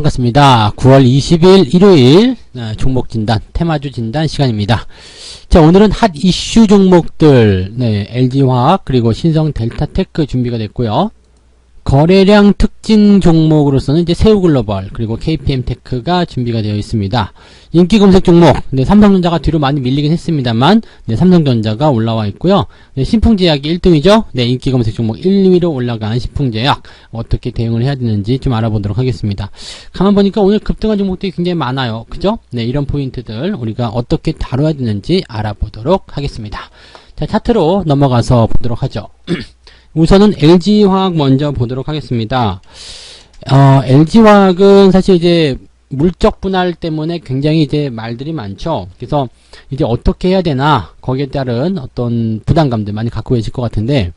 반갑습니다. 9월 20일 일요일 종목 진단, 테마주 진단 시간입니다. 자, 오늘은 핫 이슈 종목들, LG화학 그리고 신성 델타테크 준비가 됐고요. 거래량 특징 종목으로서는 이제 세우글로벌 그리고 KPM테크가 준비가 되어 있습니다. 인기 검색 종목, 삼성전자가 뒤로 많이 밀리긴 했습니다만, 삼성전자가 올라와 있고요. 신풍제약이 1등이죠. 인기 검색 종목 1, 2위로 올라간 신풍제약 어떻게 대응을 해야 되는지 좀 알아보도록 하겠습니다. 가만 보니까 오늘 급등한 종목들이 굉장히 많아요. 그죠? 이런 포인트들 우리가 어떻게 다뤄야 되는지 알아보도록 하겠습니다. 자, 차트로 넘어가서 보도록 하죠. 우선은 LG화학 먼저 보도록 하겠습니다. LG화학은 사실 이제 물적 분할 때문에 굉장히 이제 말들이 많죠. 그래서 이제 어떻게 해야 되나 거기에 따른 어떤 부담감들 많이 갖고 계실 것 같은데,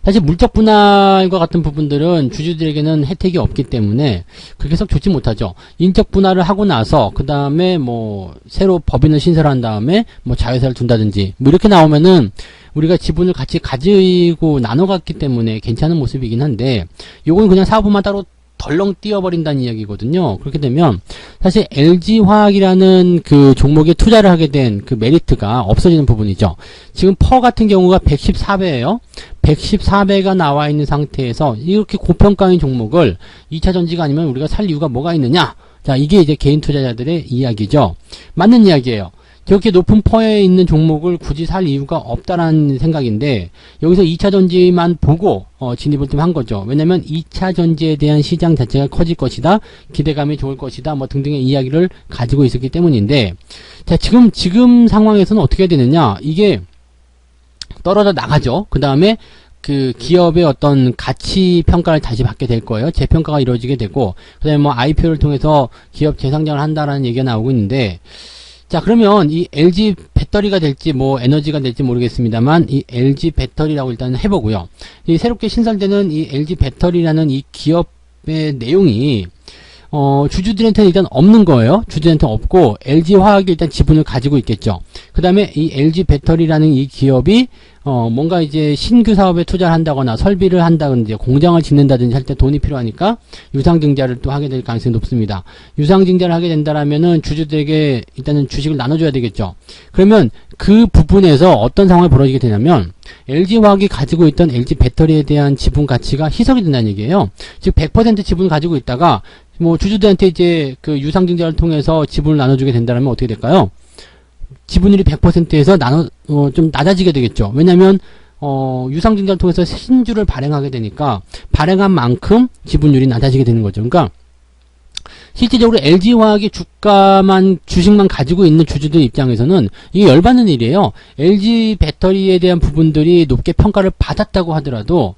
사실 물적 분할과 같은 부분들은 주주들에게는 혜택이 없기 때문에 그렇게 썩 좋지 못하죠. 인적 분할을 하고 나서 그 다음에 뭐 새로 법인을 신설한 다음에 뭐 자회사를 둔다든지 뭐 이렇게 나오면은 우리가 지분을 같이 가지고 나눠갔기 때문에 괜찮은 모습이긴 한데, 요건 그냥 사업부만 따로 덜렁 띄워버린다는 이야기거든요. 그렇게 되면 사실 LG화학이라는 그 종목에 투자를 하게 된 그 메리트가 없어지는 부분이죠. 지금 퍼 같은 경우가 114배예요. 114배가 나와 있는 상태에서 이렇게 고평가인 종목을 2차 전지가 아니면 우리가 살 이유가 뭐가 있느냐? 자, 이게 이제 개인 투자자들의 이야기죠. 맞는 이야기예요. 저렇게 높은 퍼에 있는 종목을 굳이 살 이유가 없다라는 생각인데, 여기서 2차 전지만 보고 진입을 좀 한 거죠. 왜냐면 2차 전지에 대한 시장 자체가 커질 것이다, 기대감이 좋을 것이다, 뭐 등등의 이야기를 가지고 있었기 때문인데, 자, 지금 상황에서는 어떻게 해야 되느냐? 이게 떨어져 나가죠. 그 다음에 그 기업의 어떤 가치 평가를 다시 받게 될 거예요. 재평가가 이루어지게 되고, 그 다음에 뭐 IPO를 통해서 기업 재상장을 한다라는 얘기가 나오고 있는데, 자, 그러면 이 LG 배터리가 될지 뭐 에너지가 될지 모르겠습니다만, 이 LG 배터리라고 일단 해보고요. 이 새롭게 신설되는 이 LG 배터리라는 이 기업의 내용이 주주들한테는 일단 없는 거예요. 주주들한테는 없고 LG화학이 일단 지분을 가지고 있겠죠. 그 다음에 이 LG 배터리라는 이 기업이 뭔가 이제 신규 사업에 투자를 한다거나 설비를 한다든지 공장을 짓는다든지 할 때 돈이 필요하니까 유상증자를 또 하게 될 가능성이 높습니다. 유상증자를 하게 된다라면은 주주들에게 일단은 주식을 나눠줘야 되겠죠. 그러면 그 부분에서 어떤 상황이 벌어지게 되냐면, LG화학이 가지고 있던 LG 배터리에 대한 지분 가치가 희석이 된다는 얘기예요. 즉 100% 지분을 가지고 있다가 뭐 주주들한테 이제 그 유상증자를 통해서 지분을 나눠주게 된다면 어떻게 될까요? 지분율이 100%에서 좀 낮아지게 되겠죠. 왜냐면 유상증자를 통해서 신주를 발행하게 되니까 발행한 만큼 지분율이 낮아지게 되는 거죠. 그러니까 실질적으로 LG화학이 주식만 가지고 있는 주주들 입장에서는 이게 열받는 일이에요. LG 배터리에 대한 부분들이 높게 평가를 받았다고 하더라도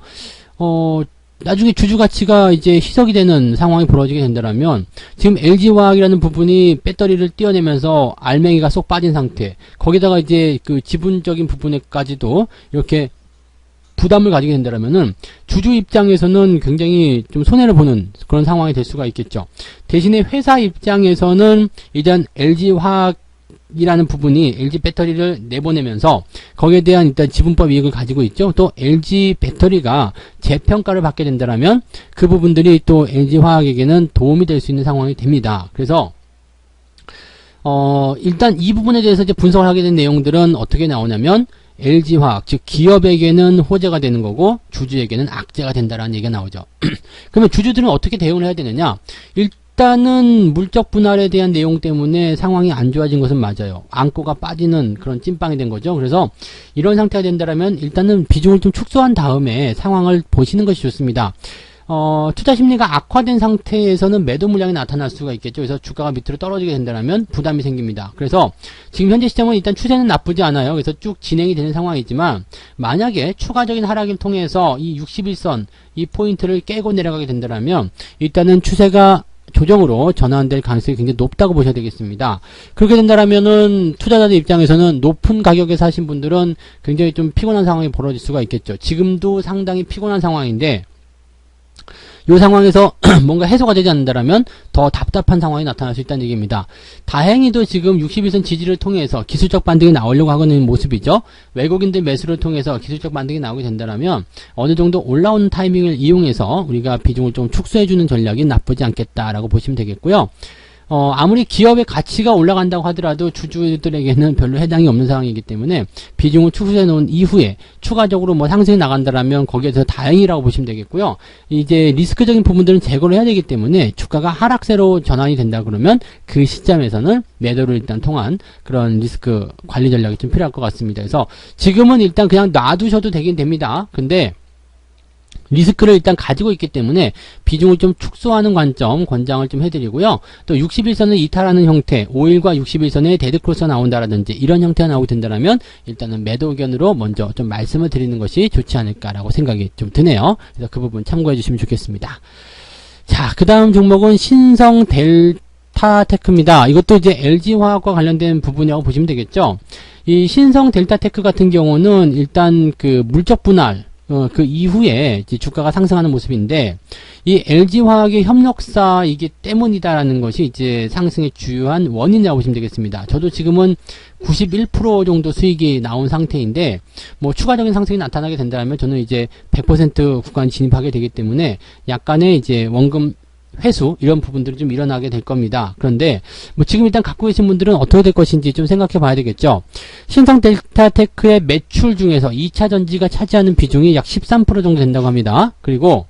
나중에 주주 가치가 이제 희석이 되는 상황이 벌어지게 된다면, 지금 LG화학이라는 부분이 배터리를 띄어내면서 알맹이가 쏙 빠진 상태, 거기다가 이제 그 지분적인 부분에까지도 이렇게 부담을 가지게 된다면은 주주 입장에서는 굉장히 좀 손해를 보는 그런 상황이 될 수가 있겠죠. 대신에 회사 입장에서는 일단 LG화학 이라는 부분이 LG 배터리를 내보내면서 거기에 대한 일단 지분법 이익을 가지고 있죠. 또 LG 배터리가 재평가를 받게 된다면 그 부분들이 또 LG화학에게는 도움이 될 수 있는 상황이 됩니다. 그래서 일단 이 부분에 대해서 이제 분석을 하게 된 내용들은 어떻게 나오냐면, LG화학, 즉 기업에게는 호재가 되는 거고 주주에게는 악재가 된다라는 얘기가 나오죠. 그러면 주주들은 어떻게 대응을 해야 되느냐? 일단은 물적 분할에 대한 내용 때문에 상황이 안 좋아진 것은 맞아요. 안고가 빠지는 그런 찐빵이 된 거죠. 그래서 이런 상태가 된다면 일단은 비중을 좀 축소한 다음에 상황을 보시는 것이 좋습니다. 투자 심리가 악화된 상태에서는 매도 물량이 나타날 수가 있겠죠. 그래서 주가가 밑으로 떨어지게 된다면 부담이 생깁니다. 그래서 지금 현재 시점은 일단 추세는 나쁘지 않아요. 그래서 쭉 진행이 되는 상황이지만, 만약에 추가적인 하락을 통해서 이 61선 이 포인트를 깨고 내려가게 된다면 일단은 추세가 조정으로 전환될 가능성이 굉장히 높다고 보셔야 되겠습니다. 그렇게 된다면은 투자자들 입장에서는 높은 가격에 사신 분들은 굉장히 좀 피곤한 상황이 벌어질 수가 있겠죠. 지금도 상당히 피곤한 상황인데, 이 상황에서 뭔가 해소가 되지 않는다라면 더 답답한 상황이 나타날 수 있다는 얘기입니다. 다행히도 지금 61선 지지를 통해서 기술적 반등이 나오려고 하고 있는 모습이죠. 외국인들 매수를 통해서 기술적 반등이 나오게 된다라면 어느 정도 올라오는 타이밍을 이용해서 우리가 비중을 좀 축소해주는 전략이 나쁘지 않겠다라고 보시면 되겠고요. 아무리 기업의 가치가 올라간다고 하더라도 주주들에게는 별로 해당이 없는 상황이기 때문에 비중을 축소해 놓은 이후에 추가적으로 뭐 상승이 나간다라면 거기에서 다행이라고 보시면 되겠고요. 이제 리스크적인 부분들은 제거를 해야 되기 때문에 주가가 하락세로 전환이 된다 그러면 그 시점에서는 매도를 일단 통한 그런 리스크 관리 전략이 좀 필요할 것 같습니다. 그래서 지금은 일단 그냥 놔두셔도 되긴 됩니다. 근데 리스크를 일단 가지고 있기 때문에 비중을 좀 축소하는 관점 권장을 좀 해드리고요. 또 61선을 이탈하는 형태, 5일과 61선에 데드크로스가 나온다라든지 이런 형태가 나오게 된다면 일단은 매도 의견으로 먼저 좀 말씀을 드리는 것이 좋지 않을까라고 생각이 좀 드네요. 그래서 그 부분 참고해 주시면 좋겠습니다. 자, 그 다음 종목은 신성 델타테크입니다. 이것도 이제 LG화학과 관련된 부분이라고 보시면 되겠죠. 이 신성 델타테크 같은 경우는 일단 그 물적 분할 그 이후에 이제 주가가 상승하는 모습인데, 이 LG화학의 협력사이기 때문이다라는 것이 이제 상승의 주요한 원인이라고 보시면 되겠습니다. 저도 지금은 91% 정도 수익이 나온 상태인데, 뭐 추가적인 상승이 나타나게 된다면 저는 이제 100% 구간 진입하게 되기 때문에 약간의 이제 원금 회수 이런 부분들이 좀 일어나게 될 겁니다. 그런데 뭐 지금 일단 갖고 계신 분들은 어떻게 될 것인지 좀 생각해 봐야 되겠죠. 신성 델타테크의 매출 중에서 2차 전지가 차지하는 비중이 약 13% 정도 된다고 합니다. 그리고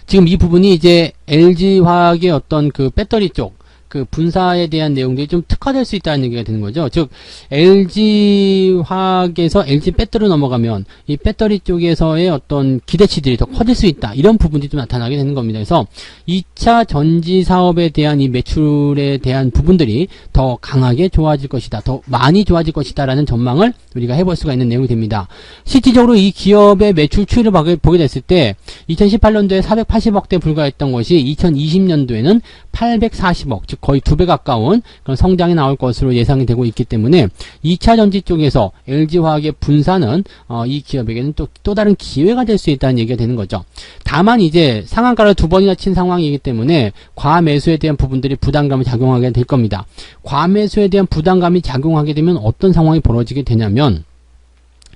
지금 이 부분이 이제 LG화학의 어떤 그 배터리 쪽 그 분사에 대한 내용들이 좀 특화될 수 있다는 얘기가 되는 거죠. 즉 LG화학에서 LG 배터리로 넘어가면 이 배터리 쪽에서의 어떤 기대치들이 더 커질 수 있다. 이런 부분들이 좀 나타나게 되는 겁니다. 그래서 2차 전지 사업에 대한 이 매출에 대한 부분들이 더 강하게 좋아질 것이다. 더 많이 좋아질 것이다 라는 전망을 우리가 해볼 수가 있는 내용이 됩니다. 실질적으로 이 기업의 매출 추이를 보게 됐을 때 2018년도에 480억대에 불과했던 것이 2020년도에는 840억, 즉 거의 2배 가까운 그런 성장이 나올 것으로 예상이 되고 있기 때문에 2차 전지 쪽에서 LG화학의 분사는 이 기업에게는 또 다른 기회가 될 수 있다는 얘기가 되는 거죠. 다만 이제 상한가를 2번이나 친 상황이기 때문에 과매수에 대한 부분들이 부담감을 작용하게 될 겁니다. 과매수에 대한 부담감이 작용하게 되면 어떤 상황이 벌어지게 되냐면,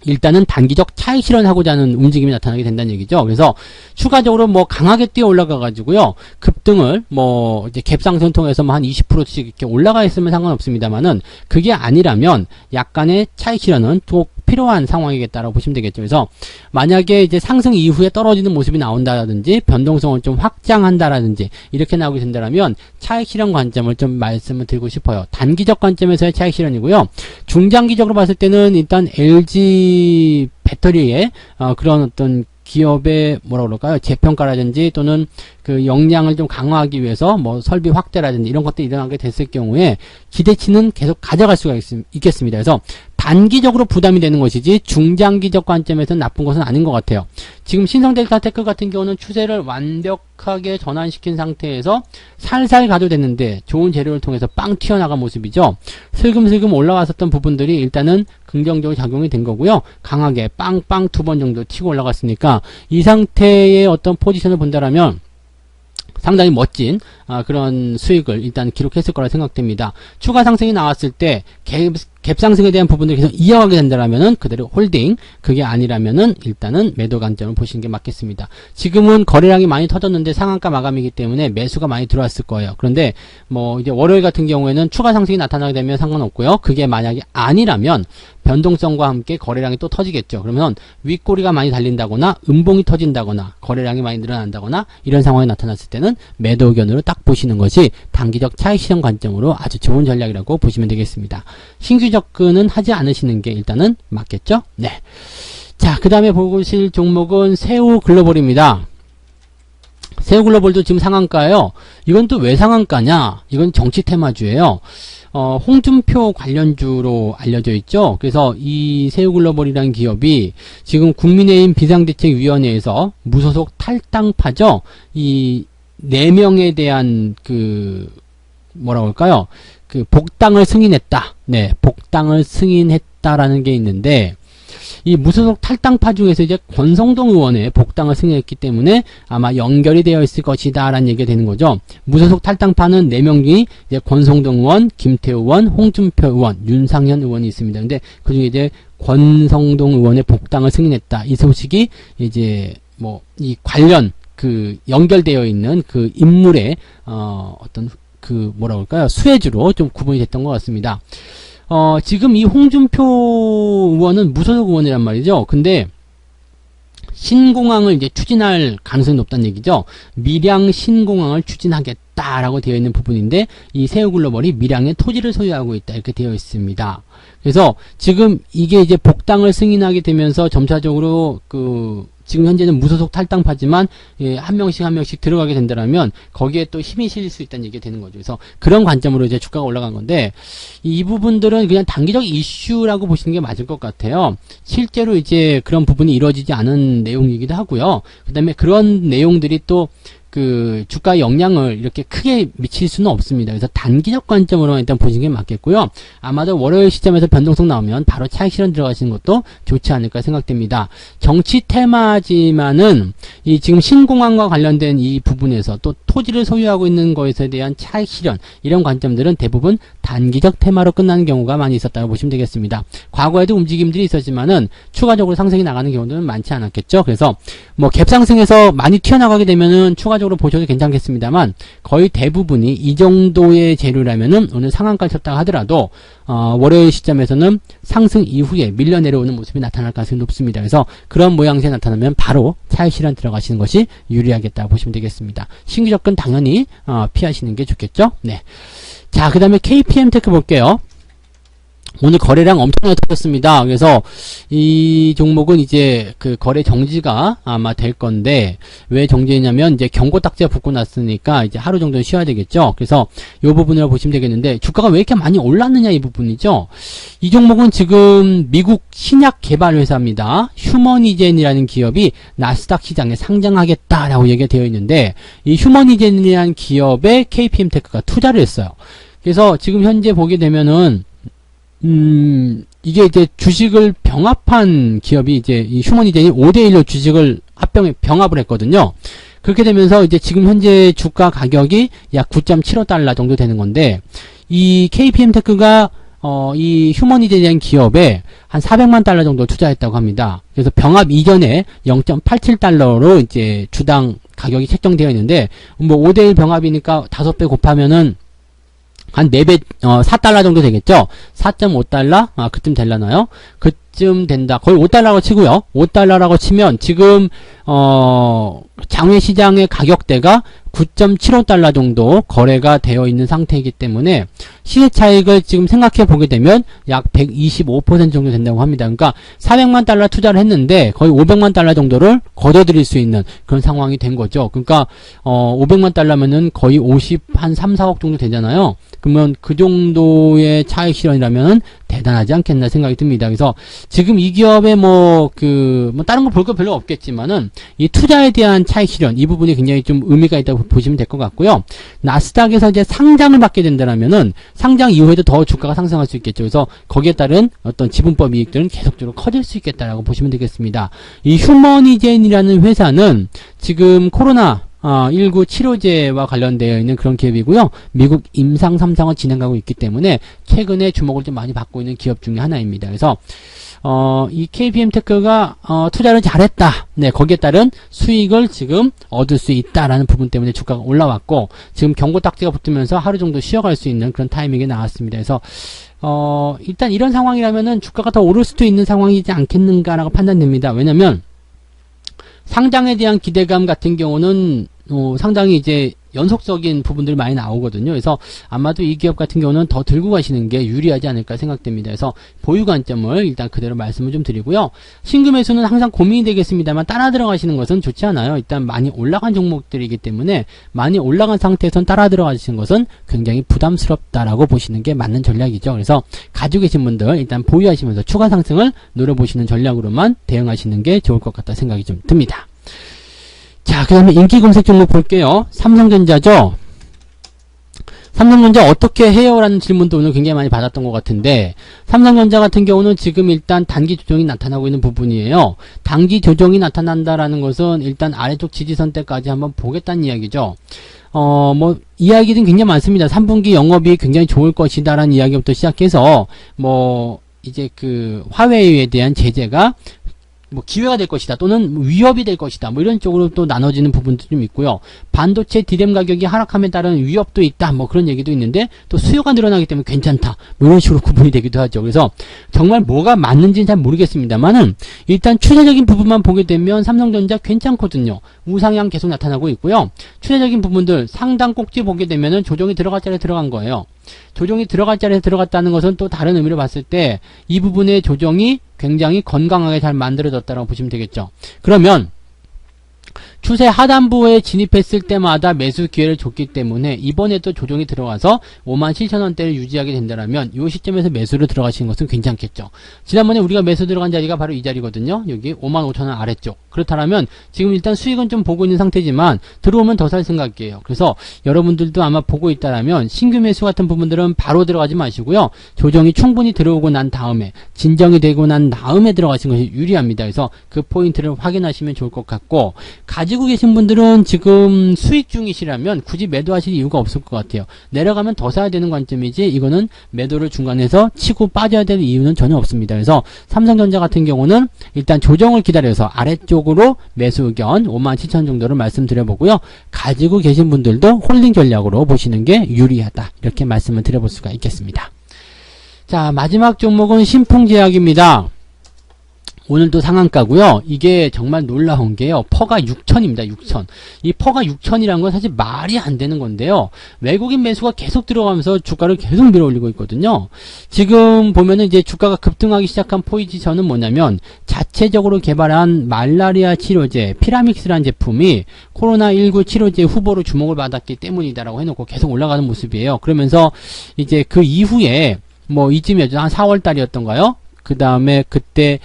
일단은 단기적 차익 실현하고자 하는 움직임이 나타나게 된다는 얘기죠. 그래서 추가적으로 뭐 강하게 뛰어 올라가 가지고요, 급등을 뭐 이제 갭상승 통해서 뭐 한 20%씩 이렇게 올라가 있으면 상관없습니다만은, 그게 아니라면 약간의 차익 실현은 꼭 필요한 상황이겠다라고 보시면 되겠죠. 그래서 만약에 이제 상승 이후에 떨어지는 모습이 나온다라든지 변동성을 좀 확장한다라든지 이렇게 나오게 된다면 차익 실현 관점을 좀 말씀을 드리고 싶어요. 단기적 관점에서의 차익 실현이고요. 중장기적으로 봤을 때는 일단 LG 배터리의 그런 어떤 기업의 뭐라 그럴까요? 재평가라든지 또는 그 역량을 좀 강화하기 위해서 뭐 설비 확대라든지 이런 것들이 일어나게 됐을 경우에 기대치는 계속 가져갈 수가 있겠습니다. 그래서 단기적으로 부담이 되는 것이지 중장기적 관점에서는 나쁜 것은 아닌 것 같아요. 지금 신성델타테크 같은 경우는 추세를 완벽하게 전환시킨 상태에서 살살 가도 됐는데 좋은 재료를 통해서 빵 튀어나간 모습이죠. 슬금슬금 올라왔었던 부분들이 일단은 긍정적으로 작용이 된 거고요. 강하게 빵빵 2번 정도 튀고 올라갔으니까 이 상태의 어떤 포지션을 본다라면 상당히 멋진 그런 수익을 일단 기록했을 거라 생각됩니다. 추가 상승이 나왔을 때 갭상승에 대한 부분들을 계속 이어가게 된다면은 그대로 홀딩, 그게 아니라면은 일단은 매도 관점을 보시는 게 맞겠습니다. 지금은 거래량이 많이 터졌는데 상한가 마감이기 때문에 매수가 많이 들어왔을 거예요. 그런데 뭐 이제 월요일 같은 경우에는 추가 상승이 나타나게 되면 상관없고요. 그게 만약에 아니라면 변동성과 함께 거래량이 또 터지겠죠. 그러면 윗꼬리가 많이 달린다거나 음봉이 터진다거나 거래량이 많이 늘어난다거나 이런 상황이 나타났을 때는 매도 의견으로 딱 보시는 것이 단기적 차익 실현 관점으로 아주 좋은 전략이라고 보시면 되겠습니다. 신규 접근은 하지 않으시는 게 일단은 맞겠죠? 네. 자, 그 다음에 보실 종목은 새우글로벌입니다. 새우글로벌도 지금 상한가예요. 이건 또 왜 상한가냐? 이건 정치 테마주예요. 홍준표 관련주로 알려져 있죠. 그래서 이 새우글로벌이라는 기업이 지금 국민의힘 비상대책위원회에서 무소속 탈당파죠. 이 4명에 대한 그 뭐라고 할까요? 그 복당을 승인했다. 네, 복당을 승인했다라는 게 있는데 이 무소속 탈당파 중에서 이제 권성동 의원의 복당을 승인했기 때문에 아마 연결이 되어 있을 것이다 라는 얘기가 되는 거죠. 무소속 탈당파는 4명 중에 이제 권성동 의원, 김태우 의원, 홍준표 의원, 윤상현 의원이 있습니다. 근데 그 중에 이제 권성동 의원의 복당을 승인했다. 이 소식이 이제 뭐 이 관련 그 연결되어 있는 그 인물의 어떤 그 뭐라 그럴까요? 수혜주로 좀 구분이 됐던 것 같습니다. 지금 이 홍준표 의원은 무소속 의원이란 말이죠. 근데 신공항을 이제 추진할 가능성이 높다는 얘기죠. 밀양 신공항을 추진하겠다라고 되어 있는 부분인데 이 세우글로벌이 밀양의 토지를 소유하고 있다 이렇게 되어 있습니다. 그래서 지금 이게 이제 복당을 승인하게 되면서 점차적으로 지금 현재는 무소속 탈당파지만 한 명씩 들어가게 된다면 거기에 또 힘이 실릴 수 있다는 얘기가 되는 거죠. 그래서 그런 관점으로 이제 주가가 올라간 건데 이 부분들은 그냥 단기적 이슈라고 보시는 게 맞을 것 같아요. 실제로 이제 그런 부분이 이루어지지 않은 내용이기도 하고요. 그 다음에 그런 내용들이 또 그 주가 영향을 이렇게 크게 미칠 수는 없습니다. 그래서 단기적 관점으로만 일단 보시는 게 맞겠고요. 아마도 월요일 시점에서 변동성 나오면 바로 차익 실현 들어가시는 것도 좋지 않을까 생각됩니다. 정치 테마지만은 이 지금 신공항과 관련된 이 부분에서 또 토지를 소유하고 있는 것에 대한 차익 실현 이런 관점들은 대부분 단기적 테마로 끝나는 경우가 많이 있었다고 보시면 되겠습니다. 과거에도 움직임들이 있었지만은 추가적으로 상승이 나가는 경우들은 많지 않았겠죠. 그래서 뭐 갭상승에서 많이 튀어나가게 되면은 추가적으로 보셔도 괜찮겠습니다만 거의 대부분이 이 정도의 재료라면은 오늘 상한가를 쳤다가 하더라도 월요일 시점에서는 상승 이후에 밀려 내려오는 모습이 나타날 가능성이 높습니다. 그래서 그런 모양새 나타나면 바로 차익 실현 들어가시는 것이 유리하겠다고 보시면 되겠습니다. 신규 접근 당연히 피하시는 게 좋겠죠. 네. 자, 그 다음에 KPM테크 볼게요. 오늘 거래량 엄청나게 터졌습니다. 그래서 이 종목은 이제 그 거래 정지가 아마 될 건데 왜 정지했냐면 이제 경고 딱지가 붙고 났으니까 이제 하루 정도는 쉬어야 되겠죠. 그래서 이 부분을 보시면 되겠는데 주가가 왜 이렇게 많이 올랐느냐 이 부분이죠. 이 종목은 지금 미국 신약 개발 회사입니다. 휴머니젠이라는 기업이 나스닥 시장에 상장하겠다라고 얘기가 되어 있는데 이 휴머니젠이라는 기업에 KPM테크가 투자를 했어요. 그래서 지금 현재 보게 되면은 이게 이제 주식을 병합한 기업이 이제 이 휴머니젠이 5대1로 주식을 병합을 했거든요. 그렇게 되면서 이제 지금 현재 주가 가격이 약 9.75달러 정도 되는 건데 이 KPM테크가 이 휴머니젠이라는 기업에 한 400만 달러 정도 투자했다고 합니다. 그래서 병합 이전에 0.87달러로 이제 주당 가격이 책정되어 있는데 뭐 5대1 병합이니까 5배 곱하면은 한 4배, 4달러 정도 되겠죠? 4.5달러? 그쯤 되려나요? 그쯤 된다. 거의 5달러라고 치고요. 5달러라고 치면 지금, 장외 시장의 가격대가 9.75달러 정도 거래가 되어 있는 상태이기 때문에 시세 차익을 지금 생각해 보게 되면 약 125% 정도 된다고 합니다. 그러니까 400만 달러 투자를 했는데 거의 500만 달러 정도를 거둬들일 수 있는 그런 상황이 된 거죠. 그러니까 500만 달러면은 거의 3, 4억 정도 되잖아요. 그러면 그 정도의 차익 실현이라면 대단하지 않겠나 생각이 듭니다. 그래서 지금 이 기업에 뭐 다른 거 볼 거 별로 없겠지만은 이 투자에 대한 차익 실현 이 부분이 굉장히 좀 의미가 있다고 보시면 될 것 같고요. 나스닥에서 이제 상장을 받게 된다면은 상장 이후에도 더 주가가 상승할 수 있겠죠. 그래서 거기에 따른 어떤 지분법 이익들은 계속적으로 커질 수 있겠다라고 보시면 되겠습니다. 이 휴머니젠이라는 회사는 지금 코로나 19 치료제와 관련되어 있는 그런 기업이고요. 미국 임상 3상을 진행하고 있기 때문에 최근에 주목을 좀 많이 받고 있는 기업 중에 하나입니다. 그래서 이 KPM테크가 투자를 잘했다. 네, 거기에 따른 수익을 지금 얻을 수 있다라는 부분 때문에 주가가 올라왔고 지금 경고 딱지가 붙으면서 하루 정도 쉬어갈 수 있는 그런 타이밍이 나왔습니다. 그래서 일단 이런 상황이라면은 주가가 더 오를 수도 있는 상황이지 않겠는가라고 판단됩니다. 왜냐면 상장에 대한 기대감 같은 경우는 상당히 이제 연속적인 부분들이 많이 나오거든요. 그래서 아마도 이 기업 같은 경우는 더 들고 가시는 게 유리하지 않을까 생각됩니다. 그래서 보유 관점을 일단 그대로 말씀을 좀 드리고요. 신규 매수는 항상 고민이 되겠습니다만 따라 들어가시는 것은 좋지 않아요. 일단 많이 올라간 종목들이기 때문에 많이 올라간 상태에선 따라 들어가시는 것은 굉장히 부담스럽다라고 보시는 게 맞는 전략이죠. 그래서 가지고 계신 분들 일단 보유하시면서 추가 상승을 노려보시는 전략으로만 대응하시는 게 좋을 것 같다 생각이 좀 듭니다. 자, 그 다음에 인기 검색 종목 볼게요. 삼성전자죠. 삼성전자 어떻게 해요? 라는 질문도 오늘 굉장히 많이 받았던 것 같은데, 삼성전자 같은 경우는 지금 일단 단기 조정이 나타나고 있는 부분이에요. 단기 조정이 나타난다라는 것은 일단 아래쪽 지지선대까지 한번 보겠다는 이야기죠. 이야기는 굉장히 많습니다. 3분기 영업이 굉장히 좋을 것이다라는 이야기부터 시작해서, 이제 화웨이에 대한 제재가 기회가 될 것이다 또는 위협이 될 것이다 이런 쪽으로 또 나눠지는 부분도 좀 있고요. 반도체 디램 가격이 하락함에 따른 위협도 있다 그런 얘기도 있는데, 또 수요가 늘어나기 때문에 괜찮다 이런 식으로 구분이 되기도 하죠. 그래서 정말 뭐가 맞는지는 잘 모르겠습니다만은 일단 추세적인 부분만 보게 되면 삼성전자 괜찮거든요. 우상향 계속 나타나고 있고요. 추세적인 부분들 상단 꼭지 보게 되면은 조정이 들어갈 자리에 들어간 거예요. 조정이 들어갈 자리에 들어갔다는 것은 또 다른 의미로 봤을 때 이 부분의 조정이 굉장히 건강하게 잘 만들어졌다고 보시면 되겠죠. 그러면 추세 하단부에 진입했을 때마다 매수 기회를 줬기 때문에 이번에도 조정이 들어가서 57,000원대를 유지하게 된다면 이 시점에서 매수를 들어가시는 것은 괜찮겠죠. 지난번에 우리가 매수 들어간 자리가 바로 이 자리거든요. 여기 55,000원 아래쪽. 그렇다면 지금 일단 수익은 좀 보고 있는 상태지만 들어오면 더 살 생각이에요. 그래서 여러분들도 아마 보고 있다라면 신규 매수 같은 부분들은 바로 들어가지 마시고요. 조정이 충분히 들어오고 난 다음에, 진정이 되고 난 다음에 들어가시는 것이 유리합니다. 그래서 그 포인트를 확인하시면 좋을 것 같고, 가지고 계신 분들은 지금 수익 중이시라면 굳이 매도하실 이유가 없을 것 같아요. 내려가면 더 사야 되는 관점이지 이거는 매도를 중간에서 치고 빠져야 될 이유는 전혀 없습니다. 그래서 삼성전자 같은 경우는 일단 조정을 기다려서 아래쪽으로 매수 의견 57,000 정도를 말씀드려보고요. 가지고 계신 분들도 홀딩 전략으로 보시는 게 유리하다 이렇게 말씀을 드려볼 수가 있겠습니다. 자, 마지막 종목은 신풍제약입니다. 오늘도 상한가고요. 이게 정말 놀라운 게요. 퍼가 6천입니다. 6천. 이 퍼가 6천이란 건 사실 말이 안 되는 건데요. 외국인 매수가 계속 들어가면서 주가를 계속 밀어올리고 있거든요. 지금 보면은 이제 주가가 급등하기 시작한 포지션은 뭐냐면, 자체적으로 개발한 말라리아 치료제 피라믹스라는 제품이 코로나19 치료제 후보로 주목을 받았기 때문이다라고 해놓고 계속 올라가는 모습이에요. 그러면서 이제 그 이후에 이쯤이었죠. 한 4월 달이었던가요? 그 다음에 그때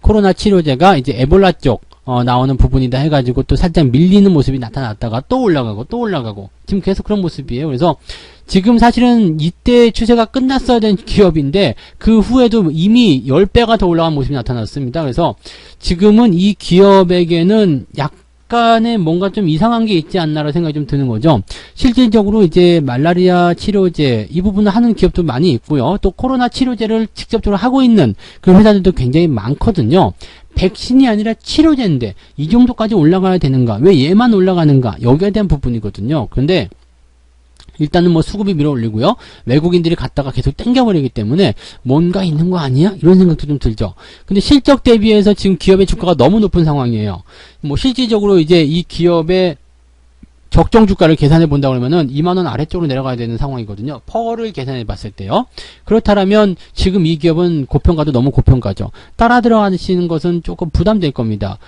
코로나 치료제가 이제 에볼라 쪽 나오는 부분이다 해가지고 또 살짝 밀리는 모습이 나타났다가 또 올라가고 지금 계속 그런 모습이에요. 그래서 지금 사실은 이때 추세가 끝났어야 되는 기업인데 그 후에도 이미 10배가 더 올라간 모습이 나타났습니다. 그래서 지금은 이 기업에게는 약간의 뭔가 좀 이상한 게 있지 않나라는 생각이 좀 드는 거죠. 실질적으로 이제 말라리아 치료제 이 부분을 하는 기업도 많이 있고요. 또 코로나 치료제를 직접적으로 하고 있는 그런 회사들도 굉장히 많거든요. 백신이 아니라 치료제인데 이 정도까지 올라가야 되는가? 왜 얘만 올라가는가? 여기에 대한 부분이거든요. 그런데 일단은 수급이 밀어올리고요. 외국인들이 갔다가 계속 땡겨버리기 때문에 뭔가 있는 거 아니야? 이런 생각도 좀 들죠. 근데 실적 대비해서 지금 기업의 주가가 너무 높은 상황이에요. 실질적으로 이제 이 기업의 적정 주가를 계산해 본다 그러면은 2만원 아래쪽으로 내려가야 되는 상황이거든요. 퍼를 계산해 봤을 때요. 그렇다면 지금 이 기업은 고평가도 너무 고평가죠. 따라 들어가시는 것은 조금 부담될 겁니다.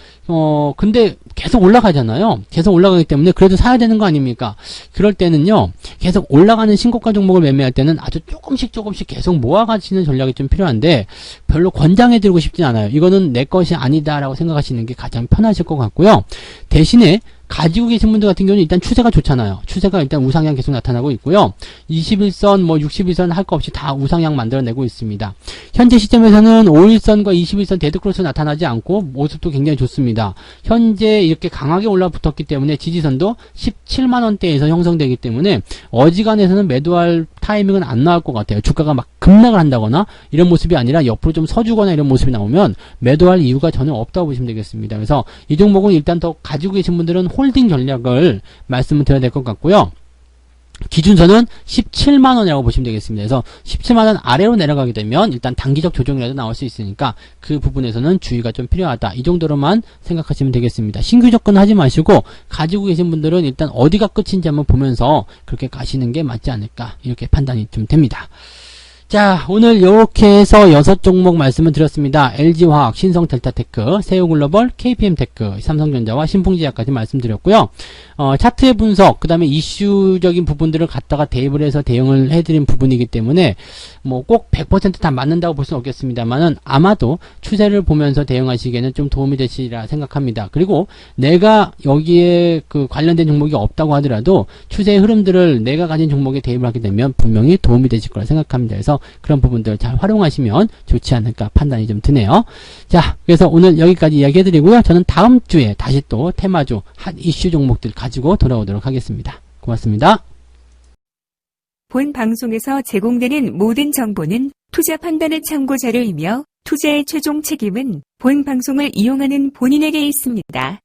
근데 계속 올라가잖아요. 계속 올라가기 때문에 그래도 사야 되는 거 아닙니까? 그럴 때는요, 계속 올라가는 신고가 종목을 매매할 때는 아주 조금씩 계속 모아가시는 전략이 좀 필요한데 별로 권장해 드리고 싶진 않아요. 이거는 내 것이 아니다라고 생각하시는 게 가장 편하실 것 같고요. 대신에 가지고 계신 분들 같은 경우는 일단 추세가 좋잖아요. 추세가 일단 우상향 계속 나타나고 있고요. 21선, 61선 할 거 없이 다 우상향 만들어내고 있습니다. 현재 시점에서는 5일선과 21선 데드크로스 나타나지 않고 모습도 굉장히 좋습니다. 현재 이렇게 강하게 올라붙었기 때문에 지지선도 17만원대에서 형성되기 때문에 어지간해서는 매도할 타이밍은 안 나올 것 같아요. 주가가 막 급락을 한다거나 이런 모습이 아니라 옆으로 좀 서주거나 이런 모습이 나오면 매도할 이유가 전혀 없다고 보시면 되겠습니다. 그래서 이 종목은 일단 더 가지고 계신 분들은 홀딩 전략을 말씀을 드려야 될 것 같고요. 기준선은 17만원이라고 보시면 되겠습니다. 그래서 17만원 아래로 내려가게 되면 일단 단기적 조정이라도 나올 수 있으니까 그 부분에서는 주의가 좀 필요하다. 이 정도로만 생각하시면 되겠습니다. 신규 접근 하지 마시고 가지고 계신 분들은 일단 어디가 끝인지 한번 보면서 그렇게 가시는 게 맞지 않을까 이렇게 판단이 좀 됩니다. 자, 오늘 이렇게 해서 6종목 말씀을 드렸습니다. LG화학, 신성델타테크, 세우글로벌, KPM테크, 삼성전자와 신풍제약까지 말씀드렸고요. 차트의 분석, 그 다음에 이슈적인 부분들을 갖다가 대입을 해서 대응을 해드린 부분이기 때문에 뭐 꼭 100% 다 맞는다고 볼 수는 없겠습니다만은 아마도 추세를 보면서 대응하시기에는 좀 도움이 되시리라 생각합니다. 그리고 내가 여기에 그 관련된 종목이 없다고 하더라도 추세의 흐름들을 내가 가진 종목에 대입을 하게 되면 분명히 도움이 되실 거라 생각합니다. 그래서 그런 부분들 잘 활용하시면 좋지 않을까 판단이 좀 드네요. 자, 그래서 오늘 여기까지 이야기 해드리고요. 저는 다음 주에 다시 또 테마주 핫 이슈 종목들 가지고 돌아오도록 하겠습니다. 고맙습니다. 본 방송에서 제공되는 모든 정보는 투자 판단의 참고 자료이며 투자의 최종 책임은 본 방송을 이용하는 본인에게 있습니다.